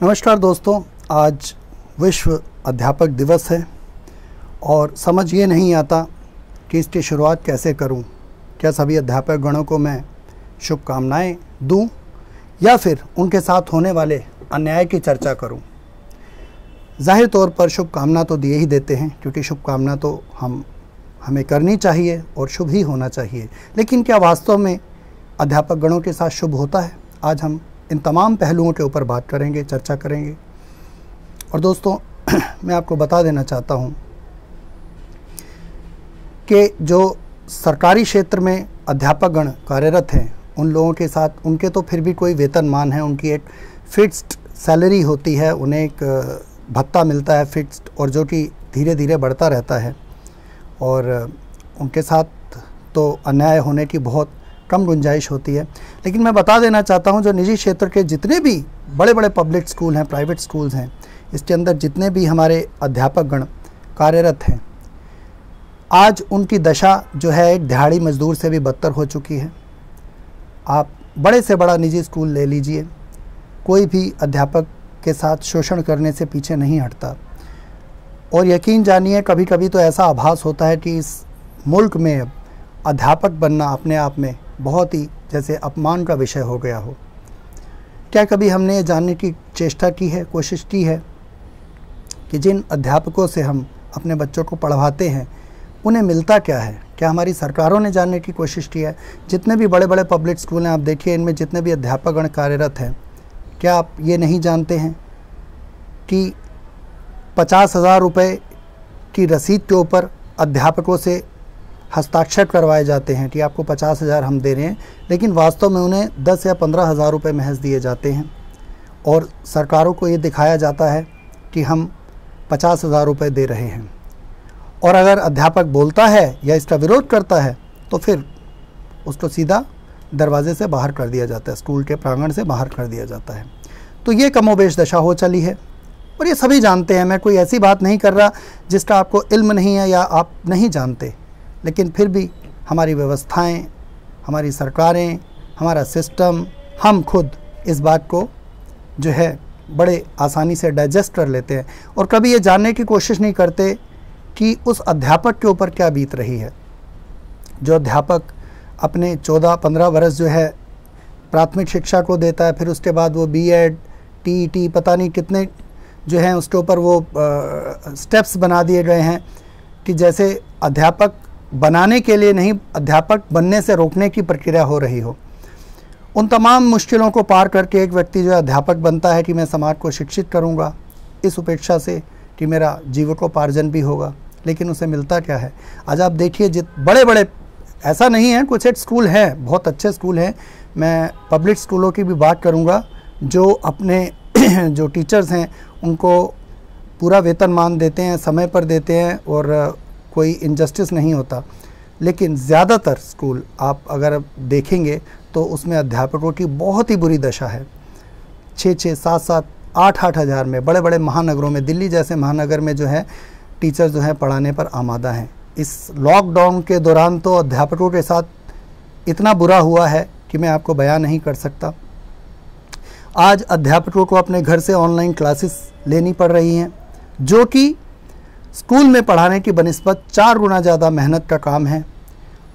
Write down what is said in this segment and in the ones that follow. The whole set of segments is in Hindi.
नमस्कार दोस्तों, आज विश्व अध्यापक दिवस है और समझ ये नहीं आता कि इसकी शुरुआत कैसे करूं। क्या सभी अध्यापक गणों को मैं शुभकामनाएं दूं या फिर उनके साथ होने वाले अन्याय की चर्चा करूं। जाहिर तौर पर शुभकामना तो दिए ही देते हैं, क्योंकि शुभकामना तो हमें करनी चाहिए और शुभ ही होना चाहिए। लेकिन क्या वास्तव में अध्यापक गणों के साथ शुभ होता है? आज हम इन तमाम पहलुओं के ऊपर बात करेंगे, चर्चा करेंगे। और दोस्तों मैं आपको बता देना चाहता हूं कि जो सरकारी क्षेत्र में अध्यापक गण कार्यरत हैं उन लोगों के साथ उनके तो फिर भी कोई वेतनमान है, उनकी एक फिक्स्ड सैलरी होती है, उन्हें एक भत्ता मिलता है फिक्स्ड, और जो कि धीरे धीरे बढ़ता रहता है। और उनके साथ तो अन्याय होने की बहुत कम गुंजाइश होती है। लेकिन मैं बता देना चाहता हूं, जो निजी क्षेत्र के जितने भी बड़े बड़े पब्लिक स्कूल हैं, प्राइवेट स्कूल्स हैं, इसके अंदर जितने भी हमारे अध्यापक गण कार्यरत हैं, आज उनकी दशा जो है एक दिहाड़ी मजदूर से भी बदतर हो चुकी है। आप बड़े से बड़ा निजी स्कूल ले लीजिए, कोई भी अध्यापक के साथ शोषण करने से पीछे नहीं हटता। और यकीन जानिए, कभी कभी तो ऐसा आभास होता है कि इस मुल्क में अध्यापक बनना अपने आप में बहुत ही जैसे अपमान का विषय हो गया हो। क्या कभी हमने ये जानने की चेष्टा की है, कोशिश की है कि जिन अध्यापकों से हम अपने बच्चों को पढ़वाते हैं उन्हें मिलता क्या है? क्या हमारी सरकारों ने जानने की कोशिश की है? जितने भी बड़े बड़े पब्लिक स्कूल हैं, आप देखिए, इनमें जितने भी अध्यापकगण कार्यरत हैं, क्या आप ये नहीं जानते हैं कि 50,000 रुपये की रसीद के ऊपर अध्यापकों से हस्ताक्षर करवाए जाते हैं कि आपको 50,000 हम दे रहे हैं, लेकिन वास्तव में उन्हें 10 या 15,000 रुपये महज दिए जाते हैं। और सरकारों को ये दिखाया जाता है कि हम 50,000 रुपये दे रहे हैं। और अगर अध्यापक बोलता है या इसका विरोध करता है तो फिर उसको सीधा दरवाजे से बाहर कर दिया जाता है, स्कूल के प्रांगण से बाहर कर दिया जाता है। तो ये कमोबेश दशा हो चली है और ये सभी जानते हैं। मैं कोई ऐसी बात नहीं कर रहा जिसका आपको इल्म नहीं है या आप नहीं जानते, लेकिन फिर भी हमारी व्यवस्थाएं, हमारी सरकारें, हमारा सिस्टम, हम खुद इस बात को जो है बड़े आसानी से डाइजेस्ट कर लेते हैं और कभी ये जानने की कोशिश नहीं करते कि उस अध्यापक के ऊपर क्या बीत रही है। जो अध्यापक अपने 14-15 वर्ष जो है प्राथमिक शिक्षा को देता है, फिर उसके बाद वो बीएड, टीईटी, पता नहीं कितने जो हैं उसके ऊपर वो स्टेप्स बना दिए गए हैं कि जैसे अध्यापक बनाने के लिए नहीं, अध्यापक बनने से रोकने की प्रक्रिया हो रही हो। उन तमाम मुश्किलों को पार करके एक व्यक्ति जो है अध्यापक बनता है कि मैं समाज को शिक्षित करूंगा, इस उपेक्षा से कि मेरा जीविकोपार्जन भी होगा। लेकिन उसे मिलता क्या है? आज आप देखिए, बड़े बड़े, ऐसा नहीं है, कुछ एक स्कूल हैं, बहुत अच्छे स्कूल हैं, मैं पब्लिक स्कूलों की भी बात करूँगा, जो अपने जो टीचर्स हैं उनको पूरा वेतनमान देते हैं, समय पर देते हैं और कोई इनजस्टिस नहीं होता। लेकिन ज़्यादातर स्कूल आप अगर देखेंगे तो उसमें अध्यापकों की बहुत ही बुरी दशा है। 6-6, 7-7, 8-8 हज़ार में बड़े बड़े महानगरों में, दिल्ली जैसे महानगर में जो है टीचर जो है पढ़ाने पर आमादा हैं। इस लॉकडाउन के दौरान तो अध्यापकों के साथ इतना बुरा हुआ है कि मैं आपको बयान नहीं कर सकता। आज अध्यापकों को अपने घर से ऑनलाइन क्लासेस लेनी पड़ रही हैं, जो कि स्कूल में पढ़ाने की बनिस्बत 4 गुना ज़्यादा मेहनत का काम है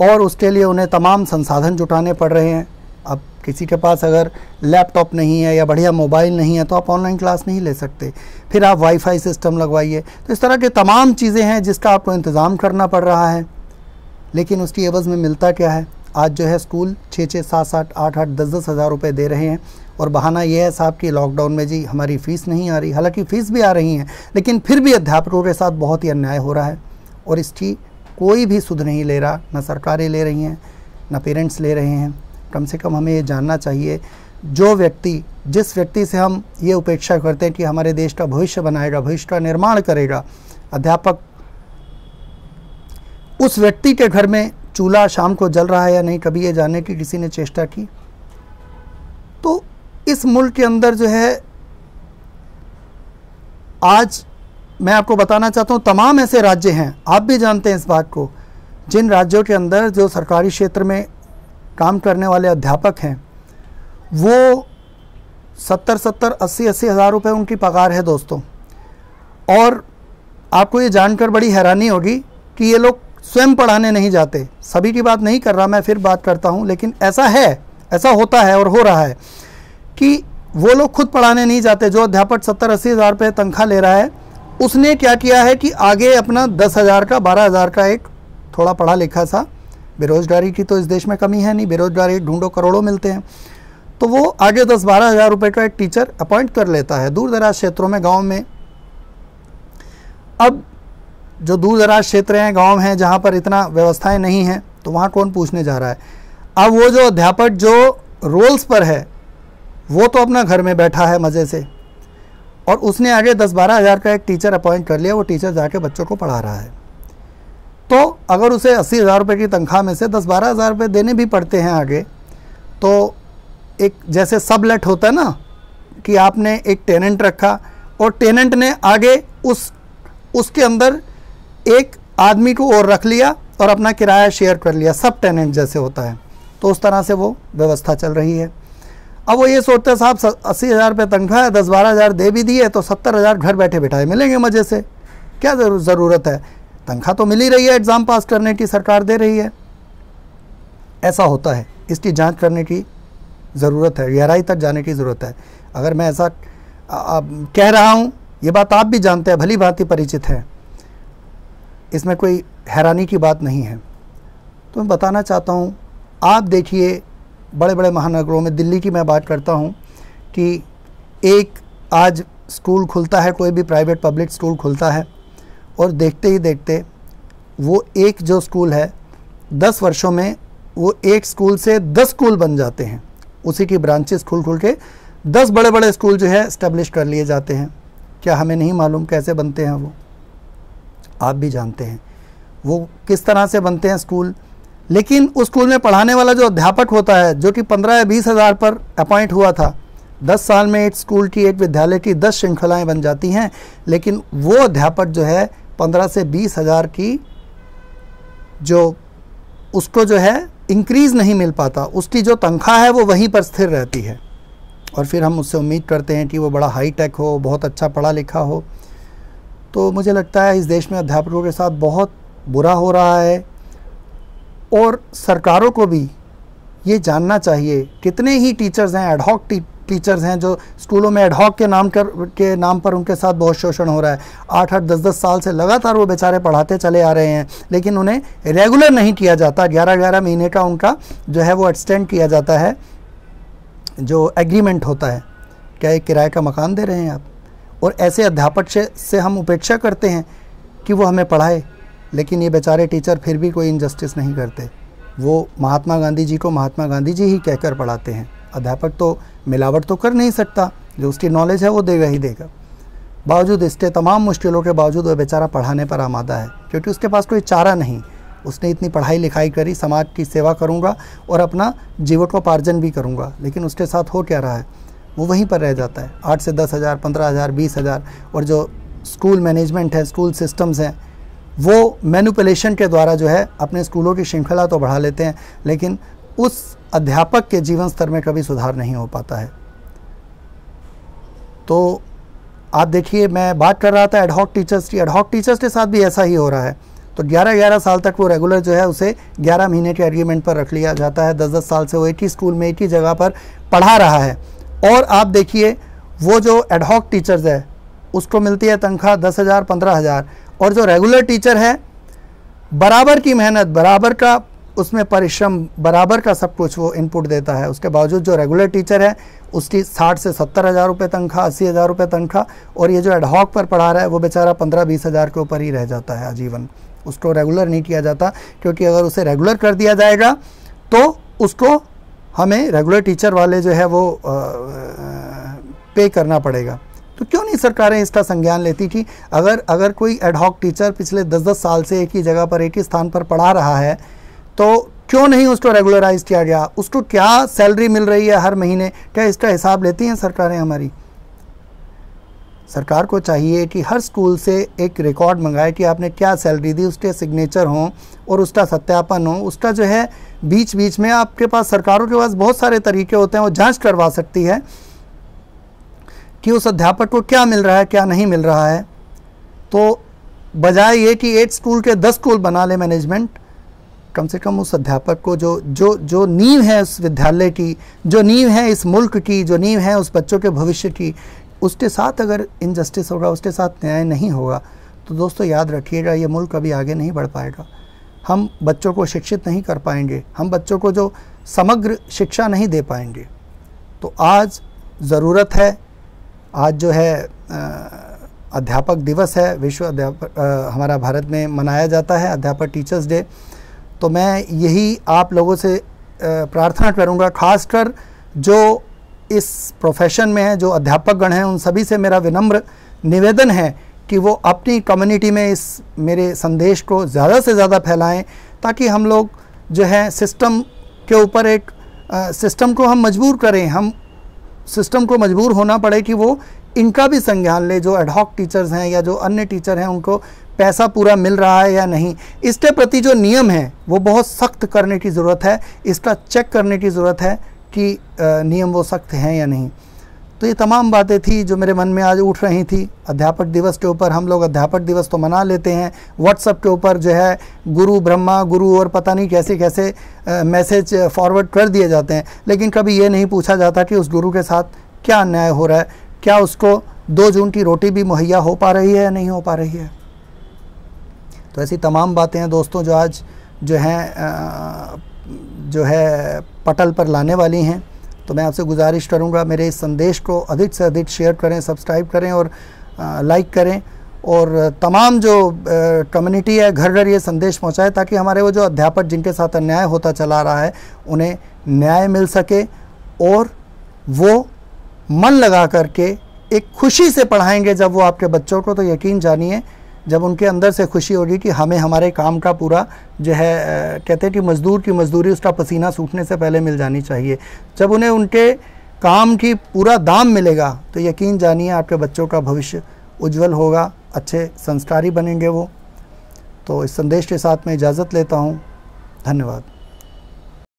और उसके लिए उन्हें तमाम संसाधन जुटाने पड़ रहे हैं। अब किसी के पास अगर लैपटॉप नहीं है या बढ़िया मोबाइल नहीं है तो आप ऑनलाइन क्लास नहीं ले सकते, फिर आप वाईफाई सिस्टम लगवाइए। तो इस तरह के तमाम चीज़ें हैं जिसका आपको इंतज़ाम करना पड़ रहा है। लेकिन उसकी एवज़ में मिलता क्या है? आज जो है स्कूल 6-6, 7-7, 8-8, 10-10 हज़ार रुपये दे रहे हैं और बहाना यह है साहब कि लॉकडाउन में जी हमारी फ़ीस नहीं आ रही। हालांकि फ़ीस भी आ रही हैं, लेकिन फिर भी अध्यापकों के साथ बहुत ही अन्याय हो रहा है और इसकी कोई भी सुध नहीं ले रहा। ना सरकारें ले रही हैं, ना पेरेंट्स ले रहे हैं। कम से कम हमें ये जानना चाहिए, जो व्यक्ति, जिस व्यक्ति से हम ये उपेक्षा करते हैं कि हमारे देश का भविष्य बनाएगा, भविष्य का निर्माण करेगा, अध्यापक, उस व्यक्ति के घर में चूल्हा शाम को जल रहा है या नहीं, कभी ये जानने की किसी ने चेष्टा की? तो इस मुल्क के अंदर जो है, आज मैं आपको बताना चाहता हूँ, तमाम ऐसे राज्य हैं, आप भी जानते हैं इस बात को, जिन राज्यों के अंदर जो सरकारी क्षेत्र में काम करने वाले अध्यापक हैं वो 70-70, 80-80 हज़ार रुपये उनकी पगार है दोस्तों। और आपको ये जानकर बड़ी हैरानी होगी कि ये लोग स्वयं पढ़ाने नहीं जाते। सभी की बात नहीं कर रहा मैं, फिर बात करता हूँ, लेकिन ऐसा है, ऐसा होता है और हो रहा है कि वो लोग खुद पढ़ाने नहीं जाते। जो अध्यापक 70-80 हज़ार रुपये तनख्वाह ले रहा है, उसने क्या किया है कि आगे अपना 10,000 का 12,000 का एक थोड़ा पढ़ा लिखा सा, बेरोजगारी की तो इस देश में कमी है नहीं, बेरोजगारी ढूंढो करोड़ों मिलते हैं, तो वो आगे 10-12 हज़ार रुपये का एक टीचर अपॉइंट कर लेता है दूर दराज क्षेत्रों में, गाँव में। अब जो दूर दराज क्षेत्र हैं, गांव हैं, जहां पर इतना व्यवस्थाएं नहीं हैं, तो वहां कौन पूछने जा रहा है। अब वो जो अध्यापक जो रोल्स पर है, वो तो अपना घर में बैठा है मज़े से, और उसने आगे 10-12 हज़ार का एक टीचर अपॉइंट कर लिया। वो टीचर जाके बच्चों को पढ़ा रहा है। तो अगर उसे 80 हज़ार रुपये की तनख्वाह में से 10-12 हज़ार रुपये देने भी पड़ते हैं आगे, तो एक जैसे सबलेट होता है ना, कि आपने एक टेनेंट रखा और टेनेंट ने आगे उसके अंदर एक आदमी को और रख लिया और अपना किराया शेयर कर लिया, सब टेनेंट जैसे होता है, तो उस तरह से वो व्यवस्था चल रही है। अब वो ये सोचते हैं साहब 80 हज़ार रुपये तनख्वाह है, 10-12 हज़ार दे भी दिए तो 70 हज़ार घर बैठे बिठाए मिलेंगे मज़े से, क्या ज़रूरत है, तनख्वाह तो मिल ही रही है, एग्ज़ाम पास करने की सरकार दे रही है। ऐसा होता है, इसकी जांच करने की ज़रूरत है, गहराई तक जाने की ज़रूरत है। अगर मैं ऐसा कह रहा हूँ, ये बात आप भी जानते हैं, भली भांति परिचित है, इसमें कोई हैरानी की बात नहीं है। तो मैं बताना चाहता हूँ, आप देखिए बड़े बड़े महानगरों में, दिल्ली की मैं बात करता हूँ, कि एक आज स्कूल खुलता है, कोई भी प्राइवेट पब्लिक स्कूल खुलता है, और देखते ही देखते वो एक जो स्कूल है 10 वर्षों में वो एक स्कूल से 10 स्कूल बन जाते हैं। उसी की ब्रांचेस खुल के 10 बड़े बड़े स्कूल जो है इस्टेब्लिश कर लिए जाते हैं। क्या हमें नहीं मालूम कैसे बनते हैं वो? आप भी जानते हैं वो किस तरह से बनते हैं स्कूल। लेकिन उस स्कूल में पढ़ाने वाला जो अध्यापक होता है, जो कि 15 या 20 हज़ार पर अपॉइंट हुआ था, 10 साल में एक स्कूल की, एक विद्यालय की 10 श्रृंखलाएं बन जाती हैं। लेकिन वो अध्यापक जो है 15 से 20 हज़ार की जो उसको जो है इंक्रीज़ नहीं मिल पाता, उसकी जो तनख्वाह है वो वहीं पर स्थिर रहती है। और फिर हम उससे उम्मीद करते हैं कि वो बड़ा हाई टेक हो, बहुत अच्छा पढ़ा लिखा हो। तो मुझे लगता है इस देश में अध्यापकों के साथ बहुत बुरा हो रहा है, और सरकारों को भी ये जानना चाहिए। कितने ही टीचर्स हैं, एडहॉक टीचर्स हैं, जो स्कूलों में एडहॉक के नाम पर उनके साथ बहुत शोषण हो रहा है। 8-8, 10-10 साल से लगातार वो बेचारे पढ़ाते चले आ रहे हैं, लेकिन उन्हें रेगुलर नहीं किया जाता। 11-11 महीने का उनका जो है वो एक्सटेंड किया जाता है, जो एग्रीमेंट होता है। क्या एक किराए का मकान दे रहे हैं आप? और ऐसे अध्यापक से हम उपेक्षा करते हैं कि वो हमें पढ़ाए, लेकिन ये बेचारे टीचर फिर भी कोई इनजस्टिस नहीं करते। वो महात्मा गांधी जी को महात्मा गांधी जी ही कहकर पढ़ाते हैं। अध्यापक तो मिलावट तो कर नहीं सकता, जो उसकी नॉलेज है वो देगा ही देगा। बावजूद इसके तमाम मुश्किलों के बावजूद वो बेचारा पढ़ाने पर आमादा है, क्योंकि उसके पास कोई चारा नहीं। उसने इतनी पढ़ाई लिखाई करी, समाज की सेवा करूँगा और अपना जीविकोपार्जन भी करूँगा, लेकिन उसके साथ हो क्या रहा है? वो वहीं पर रह जाता है। 8 से 10 हज़ार, 15 हज़ार, 20 हज़ार। और जो स्कूल मैनेजमेंट है, स्कूल सिस्टम्स हैं, वो मैनिपुलेशन के द्वारा जो है अपने स्कूलों की श्रृंखला तो बढ़ा लेते हैं, लेकिन उस अध्यापक के जीवन स्तर में कभी सुधार नहीं हो पाता है। तो आप देखिए, मैं बात कर रहा था एडहॉक टीचर्स की। एडहॉक टीचर्स के साथ भी ऐसा ही हो रहा है। तो 11-11 साल तक वो रेगुलर जो है उसे 11 महीने के एग्रीमेंट पर रख लिया जाता है। 10-10 साल से वो एक ही स्कूल में, एक ही जगह पर पढ़ा रहा है। और आप देखिए, वो जो एडहॉक टीचर्स है उसको मिलती है तनख्वाह 10 हज़ार, 15 हज़ार। और जो रेगुलर टीचर है, बराबर की मेहनत, बराबर का उसमें परिश्रम, बराबर का सब कुछ वो इनपुट देता है। उसके बावजूद जो रेगुलर टीचर है उसकी 60 से 70 हज़ार रुपये तनख्वाह, 80 हज़ार रुपये तनख्वाह। और ये जो एडहॉक पर पढ़ा रहा है वो बेचारा 15-20 हज़ार के ऊपर ही रह जाता है आजीवन। उसको रेगुलर नहीं किया जाता, क्योंकि अगर उसे रेगुलर कर दिया जाएगा तो उसको हमें रेगुलर टीचर वाले जो है वो पे करना पड़ेगा। तो क्यों नहीं सरकारें इसका संज्ञान लेती कि अगर कोई एडहॉक टीचर पिछले 10-10 साल से एक ही जगह पर, एक ही स्थान पर पढ़ा रहा है, तो क्यों नहीं उसको रेगुलराइज किया गया? उसको क्या सैलरी मिल रही है हर महीने, क्या इसका हिसाब लेती हैं सरकारें हमारी? सरकार को चाहिए कि हर स्कूल से एक रिकॉर्ड मंगाए कि आपने क्या सैलरी दी, उसके सिग्नेचर हों और उसका सत्यापन हो। उसका जो है बीच बीच में आपके पास, सरकारों के पास बहुत सारे तरीके होते हैं, वो जांच करवा सकती है कि उस अध्यापक को क्या मिल रहा है क्या नहीं मिल रहा है, तो बजाय ये कि 8 स्कूल के 10 स्कूल बना ले मैनेजमेंट, कम से कम उस अध्यापक को जो नींव है उस विद्यालय की, जो नींव है इस मुल्क की, जो नींव है उस बच्चों के भविष्य की, उसके साथ अगर इनजस्टिस होगा, उसके साथ न्याय नहीं होगा, तो दोस्तों याद रखिएगा ये मुल्क कभी आगे नहीं बढ़ पाएगा। हम बच्चों को शिक्षित नहीं कर पाएंगे, हम बच्चों को जो समग्र शिक्षा नहीं दे पाएंगे। तो आज ज़रूरत है, आज जो है अध्यापक दिवस है, विश्व अध्यापक हमारा भारत में मनाया जाता है अध्यापक टीचर्स डे। तो मैं यही आप लोगों से प्रार्थना करूंगा, खासकर जो इस प्रोफेशन में है, जो अध्यापक गण हैं, उन सभी से मेरा विनम्र निवेदन है कि वो अपनी कम्युनिटी में इस मेरे संदेश को ज़्यादा से ज़्यादा फैलाएं, ताकि हम लोग जो है सिस्टम के ऊपर एक सिस्टम को हम मजबूर करें, हम सिस्टम को मजबूर होना पड़े कि वो इनका भी संज्ञान ले, जो एडहॉक टीचर्स हैं या जो अन्य टीचर हैं उनको पैसा पूरा मिल रहा है या नहीं। इसके प्रति जो नियम है वो बहुत सख्त करने की ज़रूरत है, इसका चेक करने की ज़रूरत है कि नियम वो सख्त हैं या नहीं। तो ये तमाम बातें थी जो मेरे मन में आज उठ रही थी अध्यापक दिवस के ऊपर। हम लोग अध्यापक दिवस तो मना लेते हैं, व्हाट्सएप के ऊपर जो है गुरु ब्रह्मा गुरु और पता नहीं कैसे कैसे मैसेज फॉरवर्ड कर दिए जाते हैं, लेकिन कभी ये नहीं पूछा जाता कि उस गुरु के साथ क्या अन्याय हो रहा है, क्या उसको 2 जून की रोटी भी मुहैया हो पा रही है या नहीं हो पा रही है। तो ऐसी तमाम बातें हैं दोस्तों जो आज जो है पटल पर लाने वाली हैं। तो मैं आपसे गुजारिश करूंगा मेरे इस संदेश को अधिक से अधिक शेयर करें, सब्सक्राइब करें और लाइक करें, और तमाम जो कम्युनिटी है घर घर ये संदेश पहुंचाएं, ताकि हमारे वो जो अध्यापक जिनके साथ अन्याय होता चला रहा है उन्हें न्याय मिल सके, और वो मन लगा करके एक खुशी से पढ़ाएंगे जब वो आपके बच्चों को। तो यकीन जानिए जब उनके अंदर से खुशी होगी कि हमें हमारे काम का पूरा जो है कहते हैं कि मज़दूर की मज़दूरी उसका पसीना सूखने से पहले मिल जानी चाहिए, जब उन्हें उनके काम की पूरा दाम मिलेगा तो यकीन जानिए आपके बच्चों का भविष्य उज्जवल होगा, अच्छे संस्कारी बनेंगे वो। तो इस संदेश के साथ मैं इजाज़त लेता हूँ। धन्यवाद।